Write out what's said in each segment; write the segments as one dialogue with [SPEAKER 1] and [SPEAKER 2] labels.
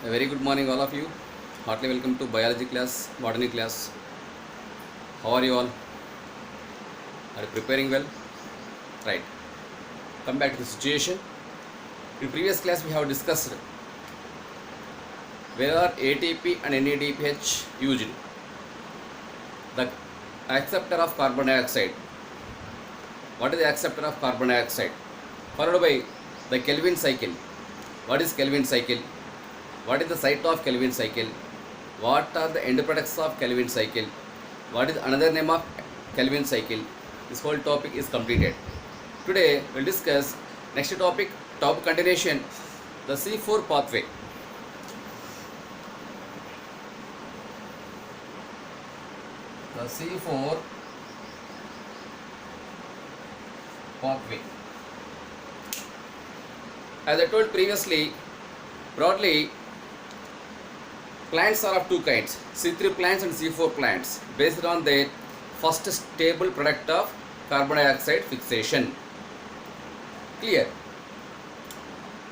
[SPEAKER 1] A very good morning, all of you. Heartily welcome to biology class, botany class. How are you all? Are you preparing well? Right. Come back to the situation. In previous class, we have discussed where are ATP and NADPH used. The acceptor of carbon dioxide. What is the acceptor of carbon dioxide? Followed by the Kelvin cycle. What is Kelvin cycle? What is the site of Kelvin cycle? What are the end products of Kelvin cycle? What is another name of Kelvin cycle? This whole topic is completed. Today we will discuss next topic, top continuation, the C4 pathway. The C4 pathway. As I told previously, broadly, plants are of two kinds, C3 plants and C4 plants, based on their first stable product of carbon dioxide fixation. Clear?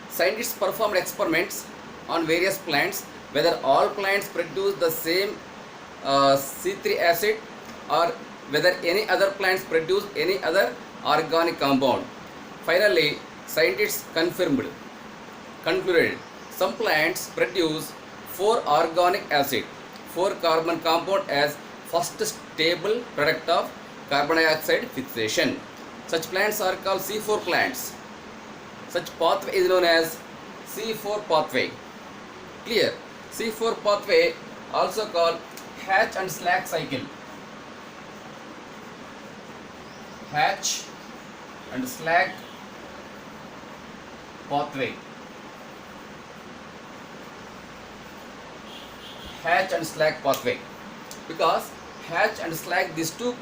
[SPEAKER 1] Scientists performed experiments on various plants, whether all plants produce the same C3 acid or whether any other plants produce any other organic compound. Finally, scientists concluded some plants produce 4 organic acid, 4 carbon compound as first stable product of carbon dioxide fixation. Such plants are called C4 plants. Such pathway is known as C4 pathway. Clear? C4 pathway also called Hatch and Slack cycle. Hatch and Slack pathway. Hatch and Slack pathway, because Hatch and Slack, these two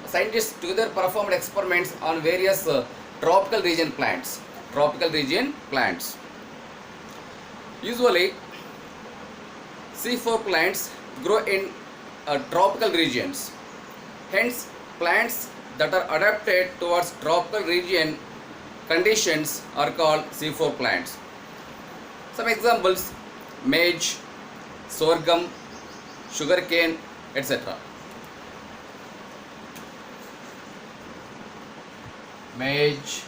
[SPEAKER 1] scientists together performed experiments on various tropical region plants. Usually C4 plants grow in tropical regions. Hence, plants that are adapted towards tropical region conditions are called C4 plants. Some examples: maize, sorghum, sugarcane, etc. Maize,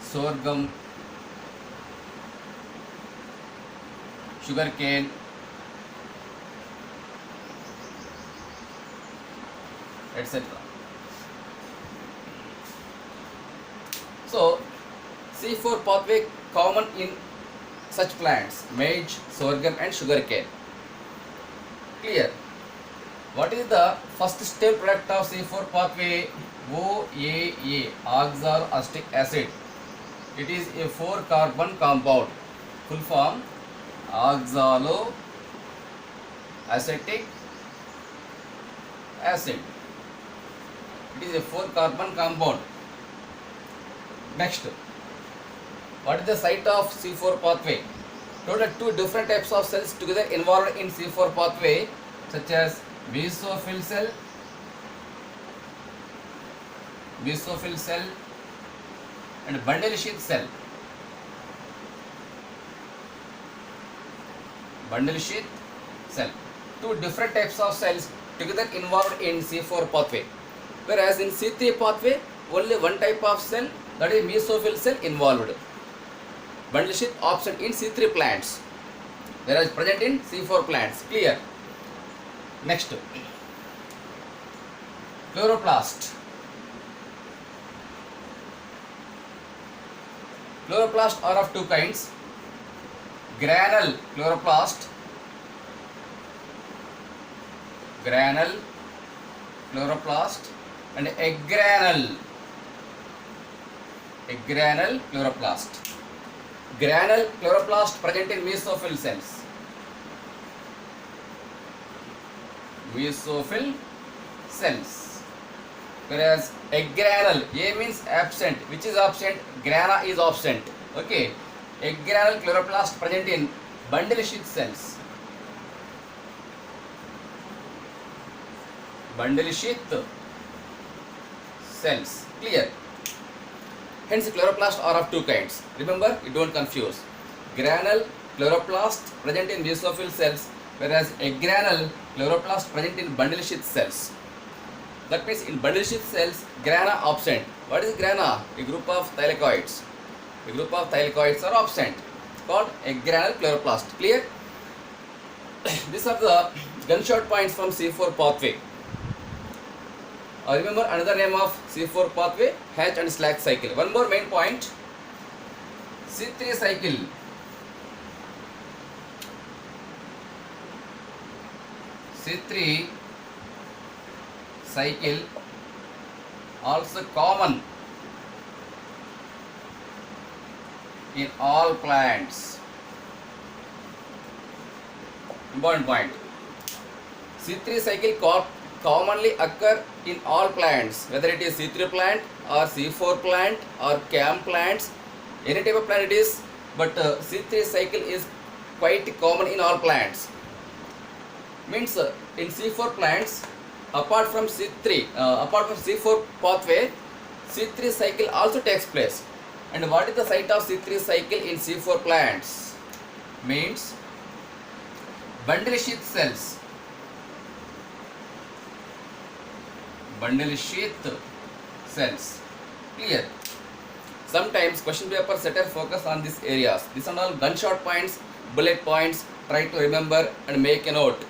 [SPEAKER 1] sorghum, sugarcane, etc. So, C4 pathway common in such plants: maize, sorghum and sugarcane. Clear? What is the first step product of C4 pathway? OAA, oxaloacetic acid. It is a 4 carbon compound. Full form: oxaloacetic acid. It is a 4 carbon compound. Next, what is the site of C4 pathway? Total 2 different types of cells together involved in C4 pathway, such as basophil cell and bundle sheath cell. Two different types of cells together involved in C4 pathway. Whereas in C3 pathway, only one type of cell, that is mesophil cell, involved. Bundle sheath absent in C3 plants, whereas present in C4 plants. Clear? Next, chloroplast. Chloroplast are of two kinds: granule chloroplast and agranule chloroplast. Granule chloroplast present in mesophil cells, whereas agranule, A means absent. Which is absent? Grana is absent. Okay. Agranule chloroplast present in bundle sheath cells. Clear? Hence, chloroplasts are of two kinds. Remember, you don't confuse. granule chloroplast present in mesophyll cells, whereas agranule chloroplast present in bundle sheath cells. That means in bundle sheath cells, grana absent. What is grana? A group of thylakoids. A group of thylakoids are absent, called agranule chloroplast. Clear? These are the gunshot points from C4 pathway. Remember another name of C4 pathway, Hatch and Slack cycle. One more main point, C3 cycle. C3 cycle also common in all plants. Important point. C3 cycle commonly occur in all plants, whether it is C3 plant or C4 plant or CAM plants, any type of plant it is, but C3 cycle is quite common in all plants. Means in C4 plants, apart from C4 pathway, C3 cycle also takes place. And what is the site of C3 cycle in C4 plants? Means bundle sheath cells. Bundle sheath cells. Clear? Sometimes question paper setter focus on these areas. These are all gunshot points, bullet points. Try to remember and make a note.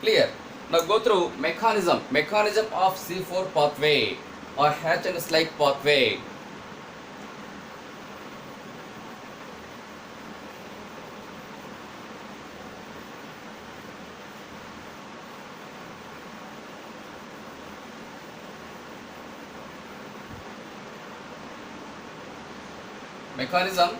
[SPEAKER 1] Clear? Now go through mechanism of C4 pathway or Hatch and Slack pathway. Mechanism.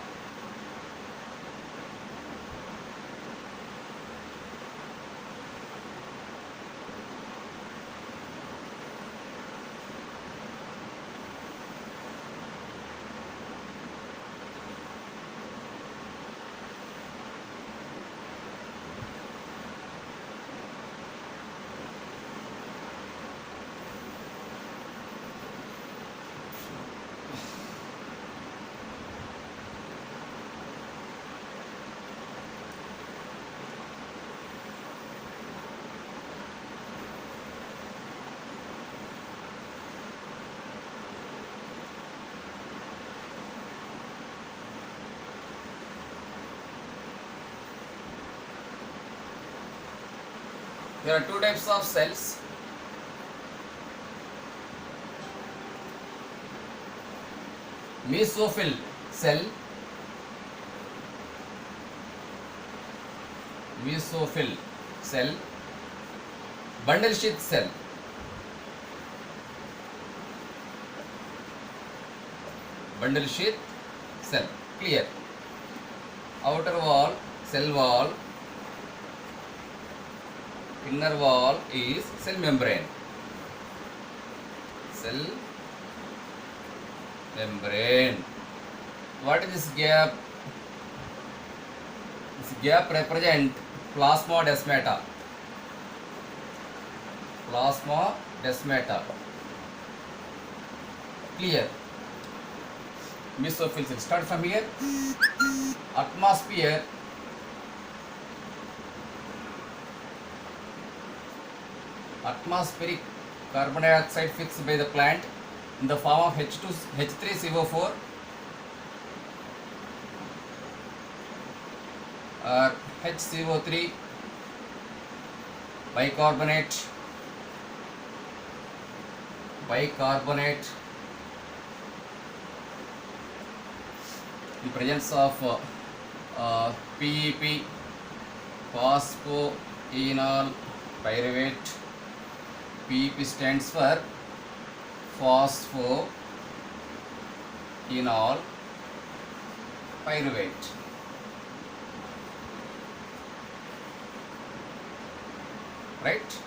[SPEAKER 1] There are two types of cells. Mesophyll cell, bundle sheath cell. Bundle sheath cell. Clear? Outer wall, cell wall. Inner wall is cell membrane. Cell membrane. What is this gap? This gap represent plasmodesmata. Clear? Mesophyll cell. Start from here. Atmosphere. Atmospheric carbon dioxide fixed by the plant in the form of H3CO4 or HCO3 bicarbonate in presence of PEP, phosphoenol pyruvate. PEP stands for phosphoenol pyruvate. Right?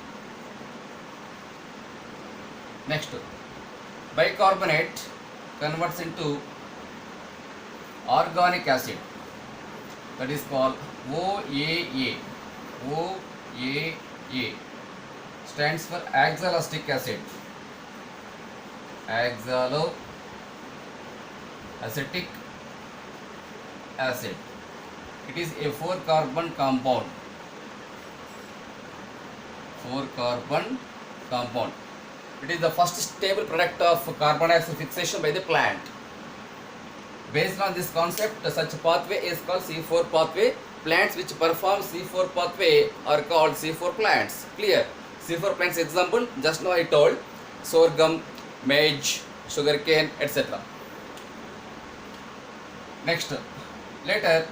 [SPEAKER 1] Next, bicarbonate converts into organic acid, that is called OAA. OAA stands for oxaloacetic acid. Oxaloacetic acid. It is a 4-carbon compound. 4-carbon compound. It is the first stable product of carbon dioxide fixation by the plant. Based on this concept, such pathway is called C4 pathway. Plants which perform C4 pathway are called C4 plants. Clear? C4 plants example, just now I told, sorghum, maize, sugarcane, etc. Next, later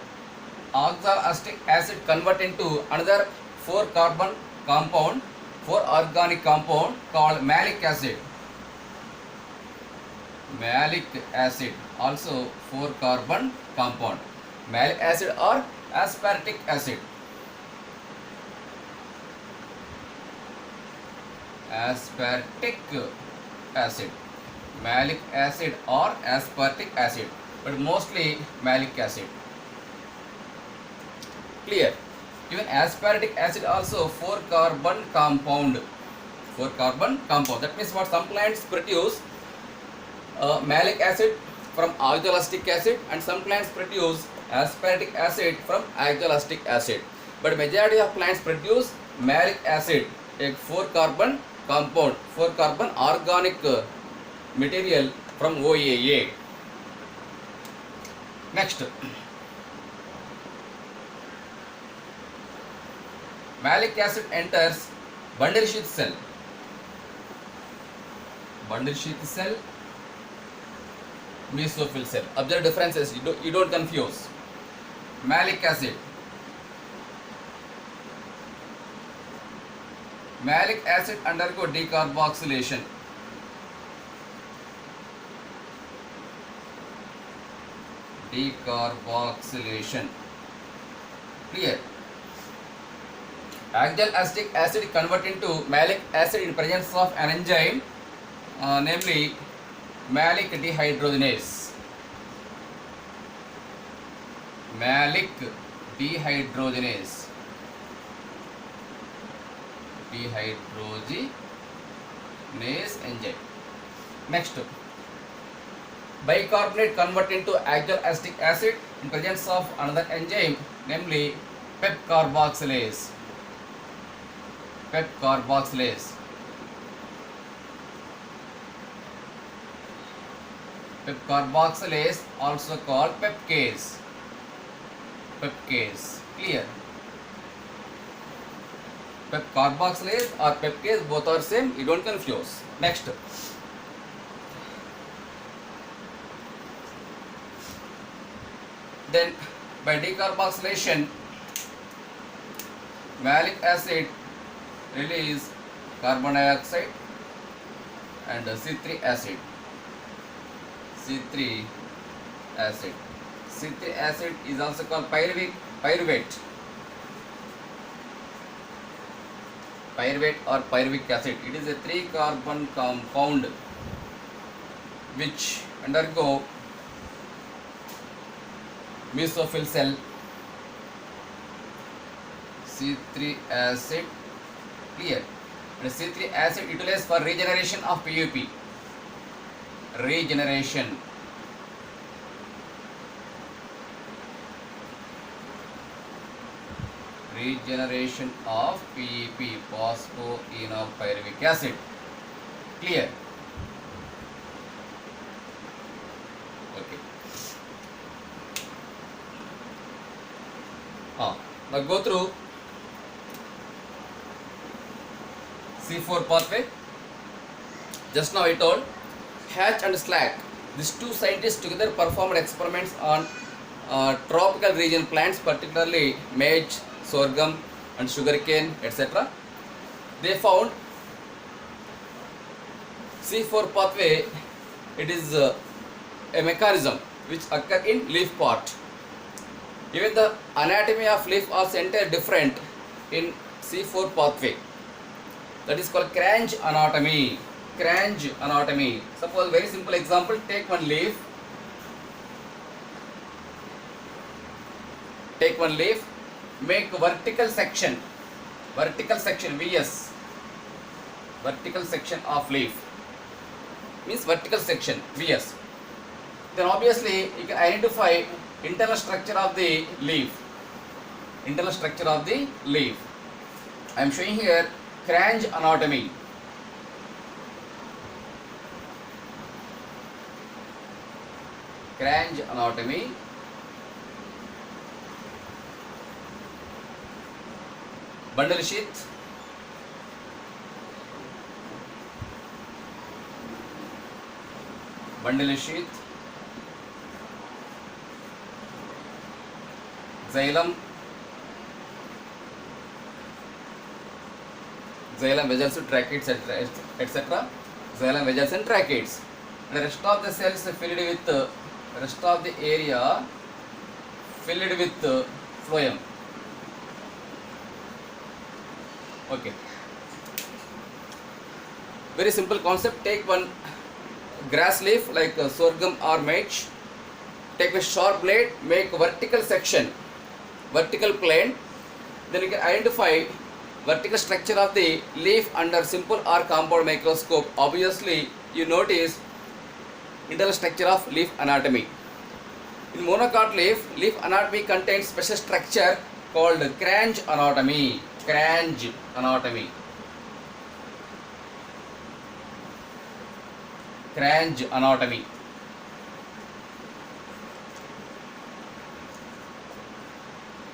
[SPEAKER 1] oxaloacetic acid convert into another 4-carbon compound, 4-organic compound called malic acid. Malic acid, also 4-carbon compound. Malic acid or aspartic acid. Aspartic acid. Malic acid or aspartic acid, but mostly malic acid. Clear? Even aspartic acid also 4-carbon compound. 4-carbon compound. That means what some plants produce malic acid from oxaloacetic acid, and some plants produce aspartic acid from oxaloacetic acid. But majority of plants produce malic acid, a 4-carbon compound, 4-carbon organic material from OAA. Next, malic acid enters bundle sheath cell. Bundle sheath cell, mesophyll cell. Observe differences, you don't confuse. Malic acid. Malic acid undergo decarboxylation. Decarboxylation. Clear? Oxaloacetic acid convert into malic acid in presence of an enzyme, namely malic dehydrogenase. Malic dehydrogenase. Dehydrogenase enzyme. Next, bicarbonate convert into oxaloacetic acid in presence of another enzyme, namely PEP carboxylase. PEP carboxylase. PEP carboxylase, also called pepcase. Pepcase. Clear? PEP carboxylase or pepcase, both are same, you don't confuse. Next, then by decarboxylation, malic acid release carbon dioxide and C3 acid. C3 acid. C3 acid is also called pyruvate. Pyruvate or pyruvic acid. It is a 3-carbon compound which undergo mesophyll cell. C3 acid. Clear? And C3 acid utilized for regeneration of PUP. Regeneration. Regeneration of PEP, phosphoenolpyruvic acid. Clear? Okay. Now go through C4 pathway. Just now I told Hatch and Slack, these two scientists together performed experiments on tropical region plants, particularly maize, sorghum and sugarcane, etc. They found C4 pathway, it is a mechanism which occurs in leaf part. Even the anatomy of leaf was entirely different in C4 pathway. That is called cranch anatomy. Cranch anatomy. Suppose very simple example, take one leaf. Take one leaf, make vertical section VS. Vertical section of leaf means vertical section VS. Then obviously you can identify internal structure of the leaf. Internal structure of the leaf. I am showing here Cranch anatomy. Cranch anatomy. Bundle sheath. Bundle sheath. Xylem. Xylem vessels, tracheids, etc. Xylem vessels and tracheids. The rest of the cells filled with rest of the area filled with phloem. Okay. Very simple concept. Take one grass leaf like sorghum or maize. Take a sharp blade, make vertical section, vertical plane. Then you can identify vertical structure of the leaf under simple or compound microscope. Obviously, you notice internal structure of leaf anatomy. In monocot leaf anatomy contains special structure called cranch anatomy. Cranch anatomy. Cranch anatomy.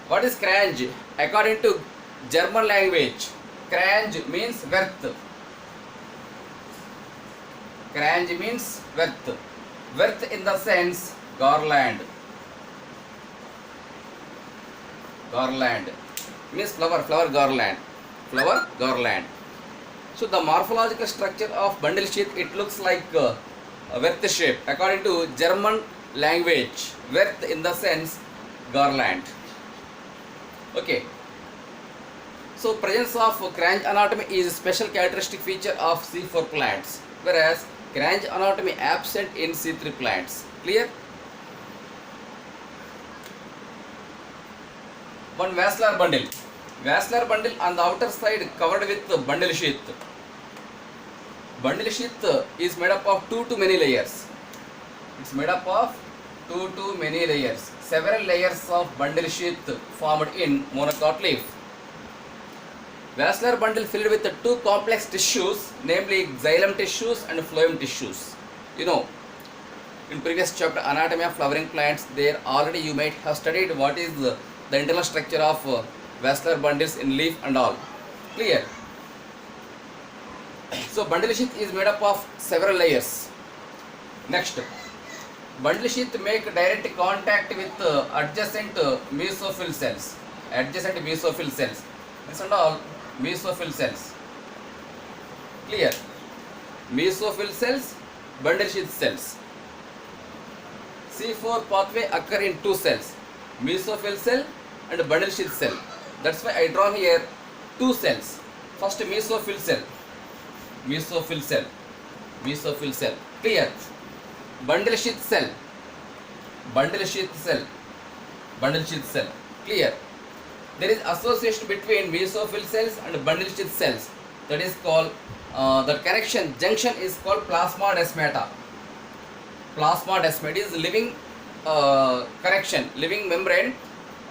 [SPEAKER 1] What is cranch? According to German language, cranch means werth. Cranch means werth. Werth in the sense garland. Garland means flower garland. Flower garland. So the morphological structure of bundle sheath, it looks like a werth shape. According to German language, werth in the sense garland. Okay. So presence of cranch anatomy is a special characteristic feature of C4 plants, whereas cranch anatomy absent in C3 plants. Clear? One vascular bundle. Vascular bundle on the outer side covered with bundle sheath. Bundle sheath is made up of 2 to many layers. It's made up of 2 to many layers. Several layers of bundle sheath formed in monocot leaf. Vascular bundle filled with 2 complex tissues, namely xylem tissues and phloem tissues. You know, in previous chapter anatomy of flowering plants, there already you might have studied what is the internal structure of vascular bundles in leaf and all. Clear? So bundle sheath is made up of several layers. Next, bundle sheath make direct contact with adjacent mesophyll cells. Adjacent mesophyll cells. This and all mesophyll cells. Clear? Mesophyll cells, bundle sheath cells. C4 pathway occur in 2 cells, mesophyll cell and bundle sheath cell. That's why I draw here 2 cells. First mesophyll cell, mesophyll cell, mesophyll cell. Clear? Bundle sheath cell, bundle sheath cell, bundle sheath cell. Clear? There is association between mesophyll cells and bundle sheath cells. That is called, that connection junction is called plasmodesmata. Plasmodesmata is living connection, living membrane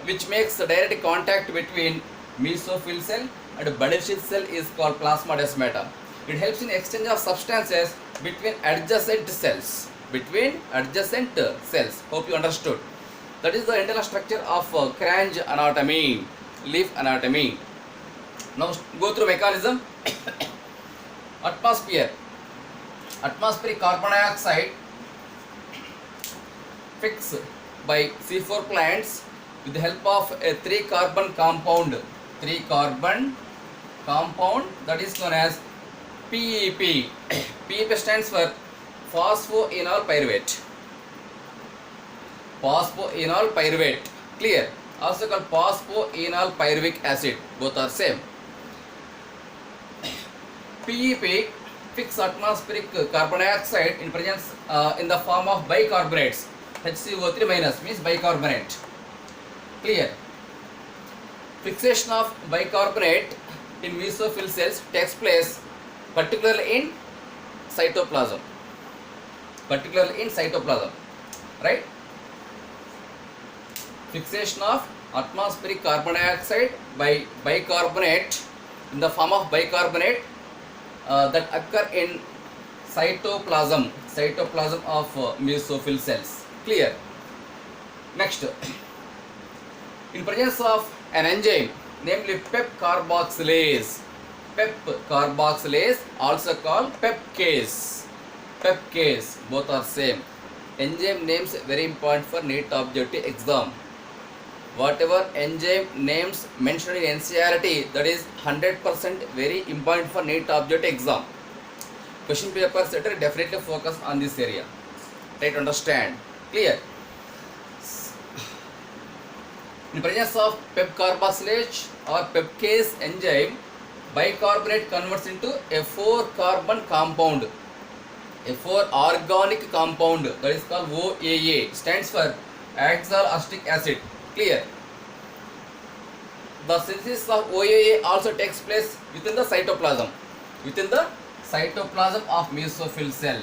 [SPEAKER 1] which makes direct contact between mesophyll cell and bundle sheath cell is called plasmodesmata. It helps in exchange of substances between adjacent cells. Between adjacent cells. Hope you understood. That is the internal structure of cranch anatomy, leaf anatomy. Now go through mechanism. Atmosphere. Atmospheric carbon dioxide fixed by C4 plants with the help of a 3-carbon compound. 3-carbon compound that is known as PEP. PEP stands for phosphoenol pyruvate. Phosphoenol pyruvate. Clear? Also called phosphoenol pyruvic acid. Both are same. PEP fix atmospheric carbon dioxide in presence in the form of bicarbonates. HCO3 minus means bicarbonate. Clear? Fixation of bicarbonate in mesophyll cells takes place particularly in cytoplasm. Particularly in cytoplasm. Right? fixation of atmospheric carbon dioxide by bicarbonate in the form of bicarbonate that occur in cytoplasm of mesophyll cells. Clear? Next, in presence of an enzyme, namely pep carboxylase, also called pepcase. Pepcase, both are same. Enzyme names very important for NEET objective exam. Whatever enzyme names mentioned in NCERT, that is 100% very important for NEET objective exam. Question paper setter definitely focus on this area. Try to understand. Clear? In presence of pep carboxylase or pepcase enzyme, bicarbonate converts into a 4-carbon compound, a 4 organic compound, that is called OAA, stands for oxalo acetic acid. Clear? The synthesis of OAA also takes place within the cytoplasm, of mesophyll cell.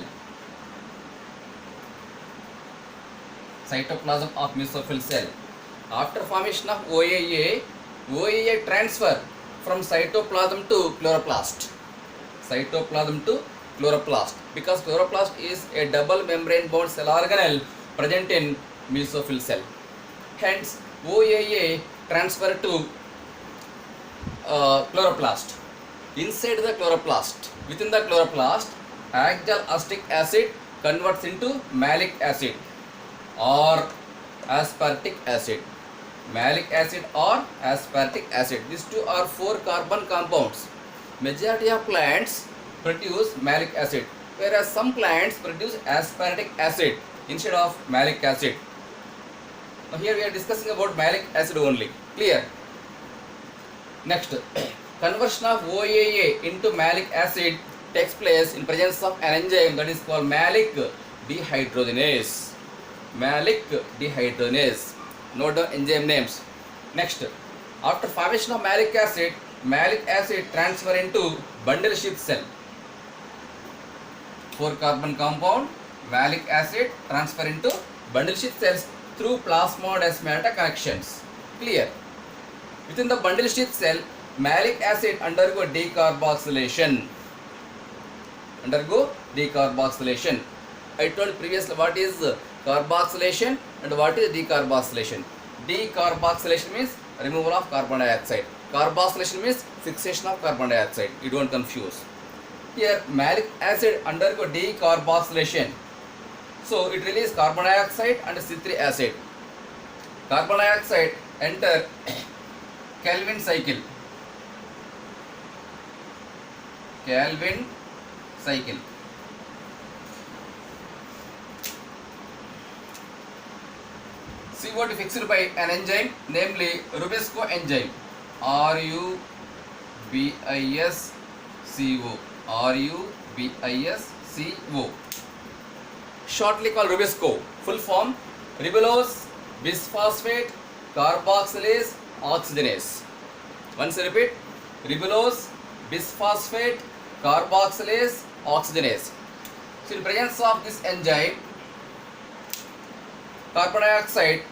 [SPEAKER 1] After formation of OAA transfer from cytoplasm to chloroplast. Because chloroplast is a double membrane bound cell organelle present in mesophyll cell. Hence, OAA transfer to chloroplast. Inside the chloroplast, within the chloroplast, oxalo acetic acid converts into malic acid or aspartic acid. These two are 4-carbon compounds. Majority of plants produce malic acid, whereas some plants produce aspartic acid instead of malic acid. Now here we are discussing about malic acid only. Clear? Next, conversion of OAA into malic acid takes place in presence of an enzyme that is called malic dehydrogenase. Note the enzyme names. Next, after formation of malic acid transfer into bundle sheath cell. 4-carbon compound, malic acid transfer into bundle sheath cells through plasmodesmata connections. Clear? Within the bundle sheath cell, malic acid undergo decarboxylation. I told previously what is carboxylation and what is decarboxylation. Decarboxylation means removal of carbon dioxide. Carboxylation means fixation of carbon dioxide. You don't confuse. Here malic acid undergo decarboxylation. So it releases carbon dioxide and citric acid. Carbon dioxide enter Calvin cycle. CO2 fixed by an enzyme, namely Rubisco enzyme. RUBISCO. Shortly called Rubisco. Full form ribulose bisphosphate carboxylase oxygenase. Once I repeat, ribulose bisphosphate carboxylase oxygenase. So in presence of this enzyme, carbon dioxide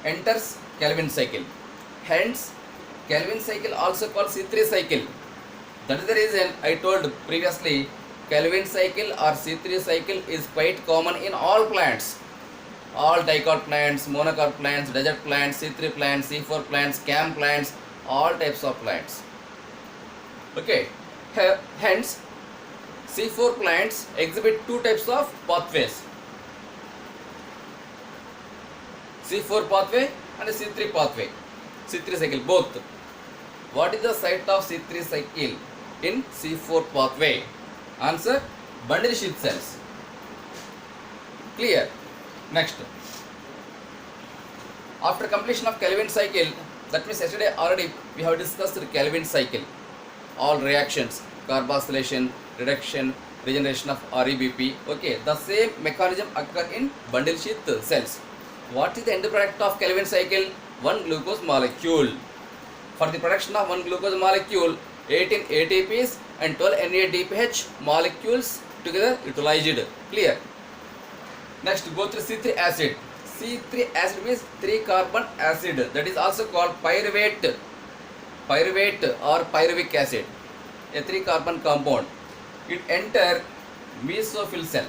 [SPEAKER 1] enters Calvin cycle. Hence, Calvin cycle also called C3 cycle. That is the reason I told previously, Calvin cycle or C3 cycle is quite common in all plants. All dicot plants, monocot plants, desert plants, C3 plants, C4 plants, CAM plants, all types of plants. Okay. Hence, C4 plants exhibit two types of pathways. C4 pathway and C3 pathway. C3 cycle both. What is the site of C3 cycle in C4 pathway? Answer: bundle sheath cells. Clear? Next. After completion of Calvin cycle, that means yesterday already we have discussed the Calvin cycle. All reactions, carboxylation, reduction, regeneration of REBP. Okay, the same mechanism occur in bundle sheath cells. What is the end product of Calvin cycle? 1 glucose molecule. For the production of 1 glucose molecule, 18 ATPs and 12 NADPH molecules together utilized. Clear? Next, go through C3 acid. C3 acid means 3 carbon acid. That is also called pyruvate or pyruvic acid. A 3 carbon compound. It enter mesophyll cell.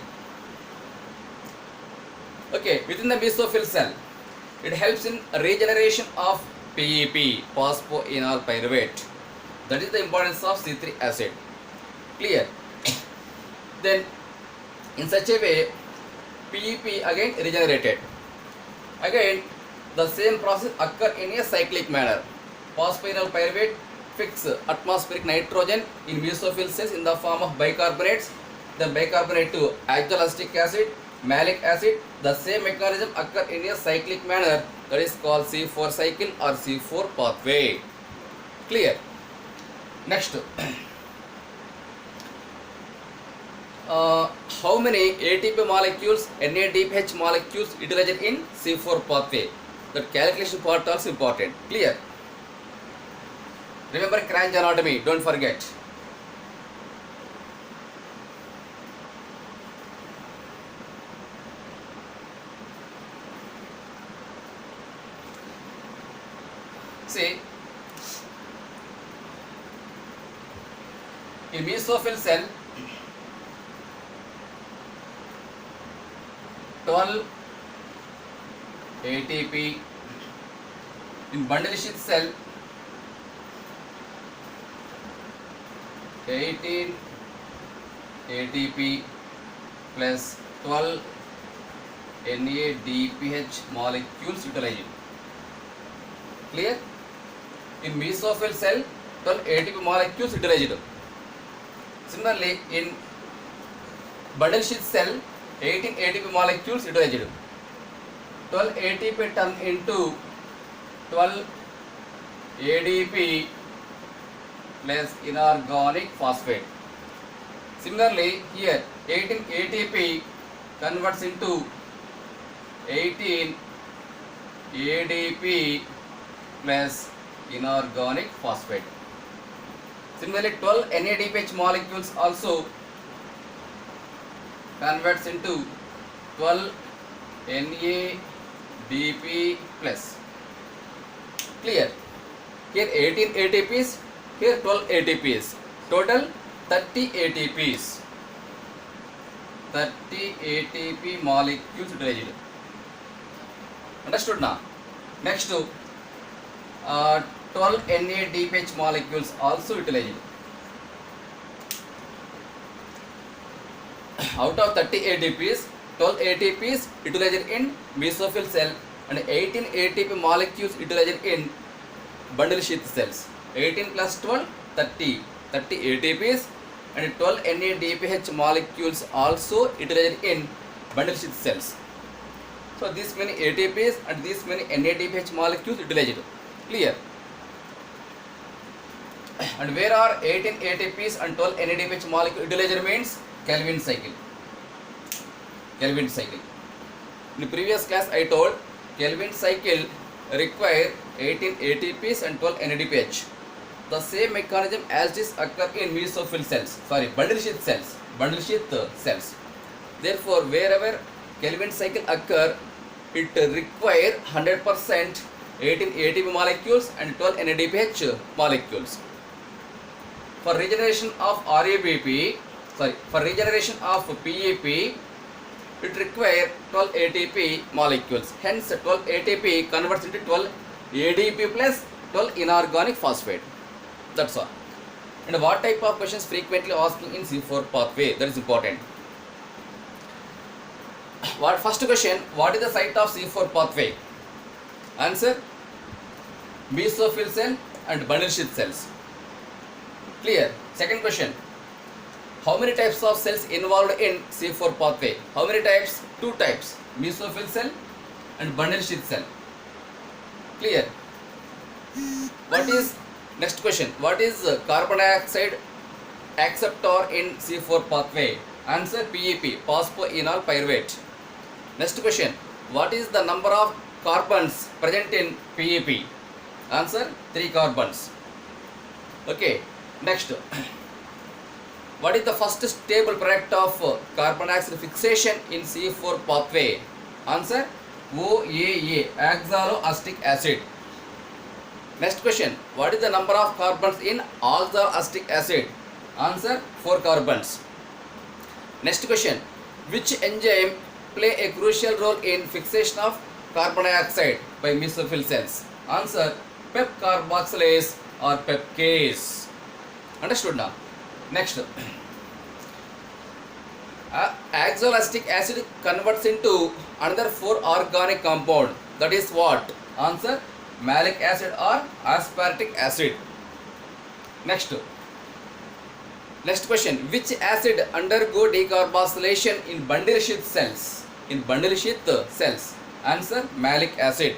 [SPEAKER 1] Okay, within the mesophyll cell, it helps in regeneration of PEP, phosphoenol pyruvate. That is the importance of C3 acid. Clear? Then, in such a way, PEP again regenerated. Again, the same process occur in a cyclic manner. Phosphoenol pyruvate fix atmospheric nitrogen in mesophyll cells in the form of bicarbonates. Then bicarbonate to azoxalic acid, malic acid. The same mechanism occur in a cyclic manner, that is called C4 cycle or C4 pathway. Clear? Next, how many ATP molecules, NADPH molecules utilized in C4 pathway? That calculation part also important. Clear? Remember Cranch anatomy, don't forget. See, in mesophyll cell, 12 ATP. In bundle sheath cell, 18 ATP plus 12 NADPH molecules utilized. Clear? In mesophyll cell, 12 ATP molecules utilized. Similarly, in bundle sheath cell, 18 ATP molecules utilized. 12 ATP turn into 12 ADP plus inorganic phosphate. Similarly, here 18 ATP converts into 18 ADP plus inorganic phosphate. Similarly, 12 NADPH molecules also converts into 12 NADP plus. Clear? Here 18 ATPs, here 12 ATPs. Total 30 ATPs. 30 ATP molecules utilized. Understood now? Next to 12 NADPH molecules also utilized. Out of 30 ATPs, 12 ATPs utilized in mesophyll cell and 18 ATP molecules utilized in bundle sheath cells. 18 plus 12, 30 ATPs and 12 NADPH molecules also utilized in bundle sheath cells. So this many ATPs and this many NADPH molecules utilized. Clear? And where are 18 ATPs and 12 NADPH molecule utilized means Calvin cycle. Calvin cycle. In the previous class I told Calvin cycle require 18 ATPs and 12 NADPH. The same mechanism as this occur in mesophyll cells. Bundle sheath cells. Therefore, wherever Calvin cycle occur, it require 100% 18 ATP molecules and 12 NADPH molecules. For regeneration of PEP, it requires 12 ATP molecules. Hence, 12 ATP converts into 12 ADP plus 12 inorganic phosphate. That's all. And what type of questions frequently asking in C4 pathway? That is important. First question, what is the site of C4 pathway? Answer, mesophyll cell and bundle sheath cells. Clear? Second question, how many types of cells involved in C4 pathway? How many types? 2 types, mesophyll cell and bundle sheath cell. Clear? Next question, what is carbon dioxide acceptor in C4 pathway? Answer, PEP, phosphoenol pyruvate. Next question, what is the number of carbons present in PEP? Answer, 3 carbons. Okay, next, what is the first stable product of carbon dioxide fixation in C4 pathway? Answer, OAA, oxaloacetic acid. Next question, what is the number of carbons in oxaloacetic acid? Answer, 4 carbons. Next question, which enzyme play a crucial role in fixation of carbon dioxide by mesophyll cells? Answer, pep carboxylase or pepcase. Understood now? Next, oxaloacetic acid converts into another 4 organic compound. That is what? Answer, malic acid or aspartic acid. Next question, which acid undergo decarboxylation in bundle sheath cells? In bundle sheath cells. Answer, malic acid.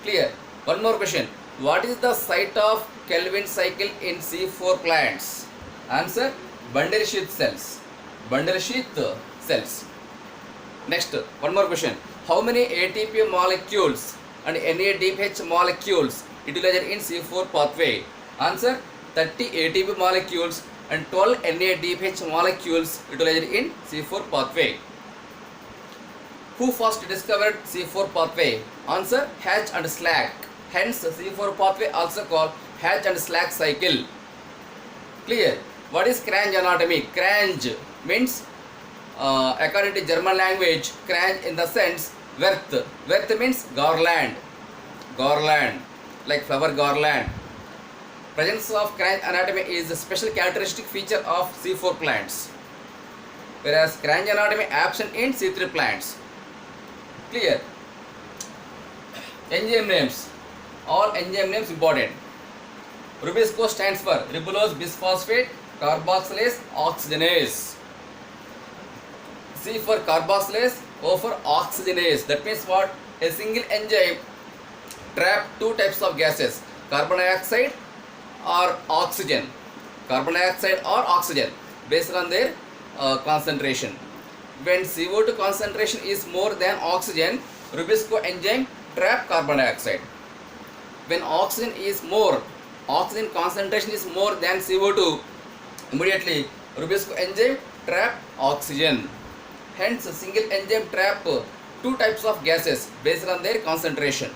[SPEAKER 1] Clear? One more question, what is the site of Calvin cycle in C4 plants? Answer, bundle sheath cells. Bundle sheath cells. Next, one more question, how many ATP molecules and NADH molecules utilized in C4 pathway? Answer, 30 ATP molecules and 12 NADH molecules utilized in C4 pathway. Who first discovered C4 pathway? Answer, Hatch and Slack. Hence, C4 pathway also called Hatch and Slack cycle. Clear? What is Cranch anatomy? Cranch means, according to German language, cranch in the sense Werth. Werth means garland. Garland, like flower garland. Presence of cranch anatomy is a special characteristic feature of C4 plants, whereas cranch anatomy absent in C3 plants. Clear? Enzyme names. All enzyme names important. Rubisco stands for ribulose bisphosphate carboxylase oxygenase. C for carboxylase, O for oxygenase. That means what? A single enzyme trap 2 types of gases, carbon dioxide or oxygen. Carbon dioxide or oxygen based on their concentration. When CO2 concentration is more than oxygen, Rubisco enzyme trap carbon dioxide. When oxygen concentration is more than CO2, immediately Rubisco enzyme trap oxygen. Hence, a single enzyme trap 2 types of gases based on their concentration,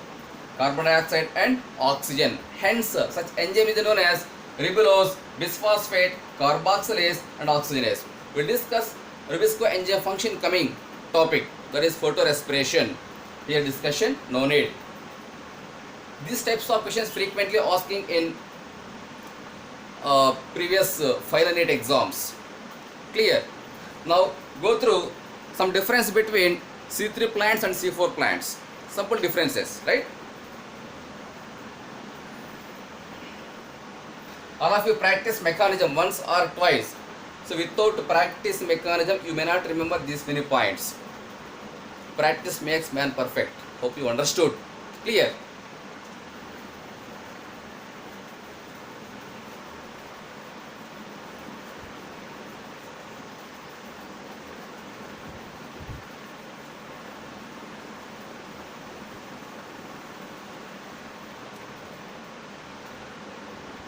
[SPEAKER 1] carbon dioxide and oxygen. Hence, such enzyme is known as ribulose bisphosphate carboxylase and oxygenase. We will discuss Rubisco enzyme function coming topic, that is photorespiration. Here discussion no need. These types of questions frequently asking in previous final NEET exams. Clear? Now go through some difference between C3 plants and C4 plants. Simple differences, right? All of you practice mechanism once or twice. So without practice mechanism, you may not remember these many points. Practice makes man perfect. Hope you understood. Clear?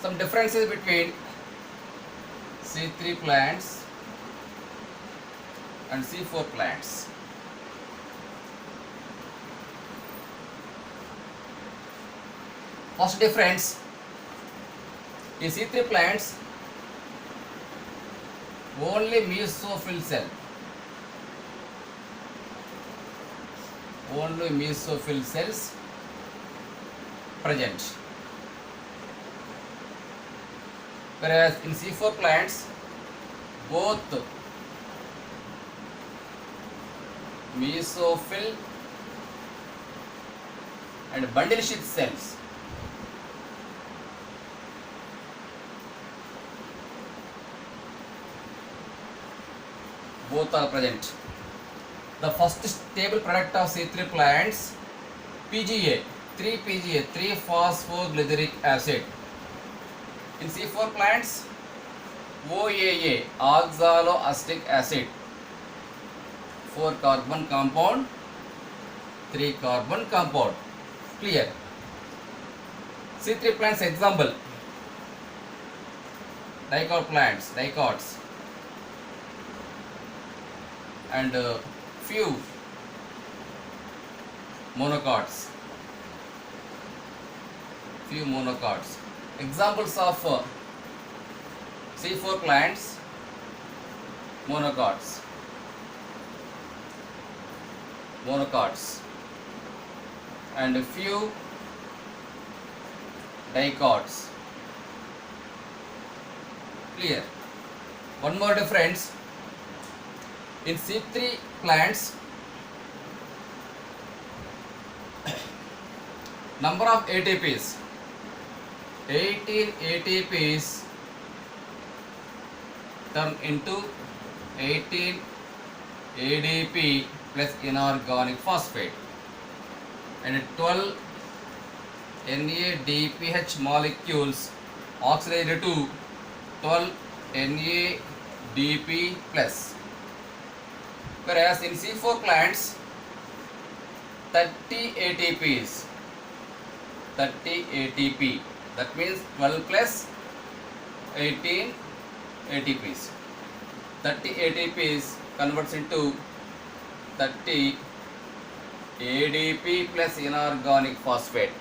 [SPEAKER 1] Some differences between C3 plants and C4 plants. First difference, in C3 plants only mesophyll cell, only mesophyll cells present, whereas in C4 plants both mesophyll and bundle sheath cells both are present. The first stable product of C3 plants, PGA, 3-PGA, 3-phosphoglyceric acid. In C4 plants, OAA, oxaloacetic acid, 4 carbon compound, 3 carbon compound. Clear? C3 plants example, dicot plants, dicots, and few monocots. Few monocots. Examples of C4 plants, monocots. And a few dicots. Clear. One more difference. In C3 plants, number of ATPs, 18 ATPs turn into 18 ADP plus inorganic phosphate, and 12 NADPH molecules oxidized to 12 NADP plus. Whereas in C4 plants, 30 ATPs, 30 ATP, that means 12 plus 18 ATPs. 30 ATPs converts into 30 ADP plus inorganic phosphate.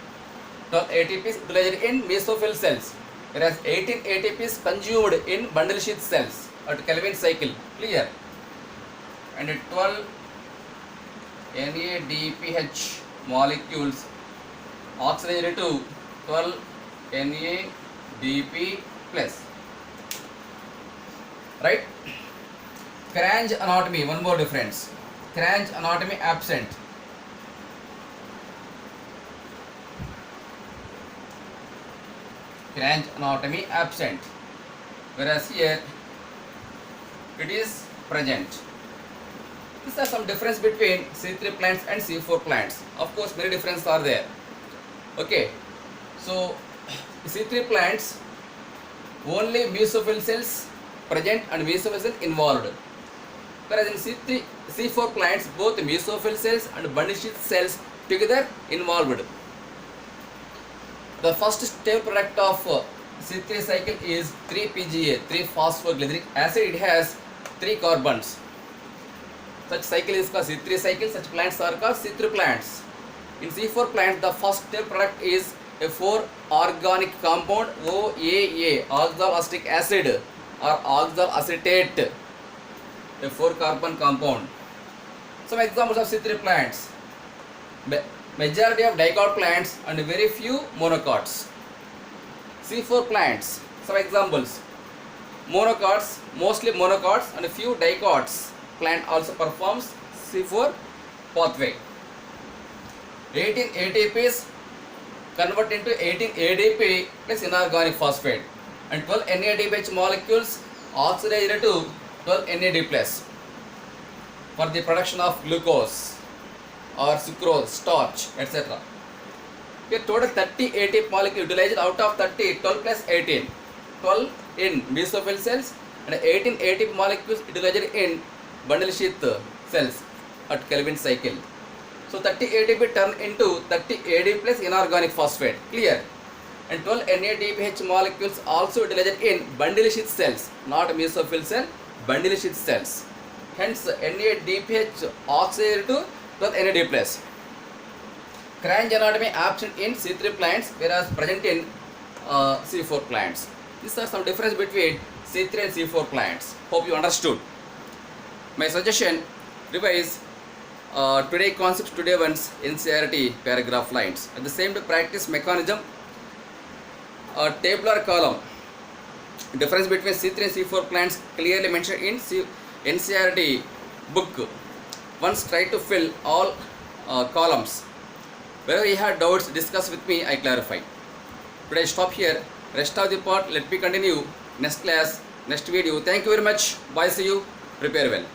[SPEAKER 1] 12 ATPs utilized in mesophyll cells, whereas 18 ATPs consumed in bundle sheath cells at Calvin cycle. Clear? And 12 NADPH molecules oxidized to 12 NADP plus. Right? Cranch anatomy, one more difference. Cranch anatomy absent. Cranch anatomy absent. Whereas here it is present. These are some difference between C3 plants and C4 plants. Of course, many differences are there. Okay. So, C3 plants, only mesophyll cells present and mesophyll cells involved. Whereas in C4 plants, both mesophyll cells and bundle sheath cells together involved. The first stable product of C3 cycle is 3-PGA, 3-phosphoglyceric acid. It has 3 carbons. Such cycle is called C3 cycle. Such plants are called C3 plants. In C4 plants, the first stable product is a 4-organic compound OAA, oxaloacetic acid or oxaloacetate, a 4-carbon compound. Some examples of C3 plants: majority of dicot plants and very few monocots. C4 plants, some examples: monocots, mostly monocots, and a few dicots. Plant also performs C4 pathway. 18 ATPs convert into 18 ADP plus inorganic phosphate, and 12 NADPH molecules oxidized to 12 NAD plus for the production of glucose or sucrose, starch, etc. Here total 30 ATP molecule utilized. Out of 30, 12 plus 18, 12 in mesophyll cells and 18 ATP molecules utilized in bundle sheath cells at Calvin cycle. So 30 ATP turn into 30 AD plus inorganic phosphate. Clear? And 12 NADPH molecules also utilized in bundle sheath cells, not mesophyll cell, bundle sheath cells. Hence NADPH oxidized to 12 NAD plus. Cranch anatomy absent in C3 plants, whereas present in C4 plants. These are some difference between C3 and C4 plants. Hope you understood. My suggestion: revise today concepts, today ones, NCERT paragraph lines. At the same time, practice mechanism, tabular column. Difference between C3 and C4 plants clearly mentioned in NCERT book. Once try to fill all columns. Wherever you have doubts, discuss with me, I clarify. Today I stop here. Rest of the part, let me continue next class, next video. Thank you very much. Bye. See you. Prepare well.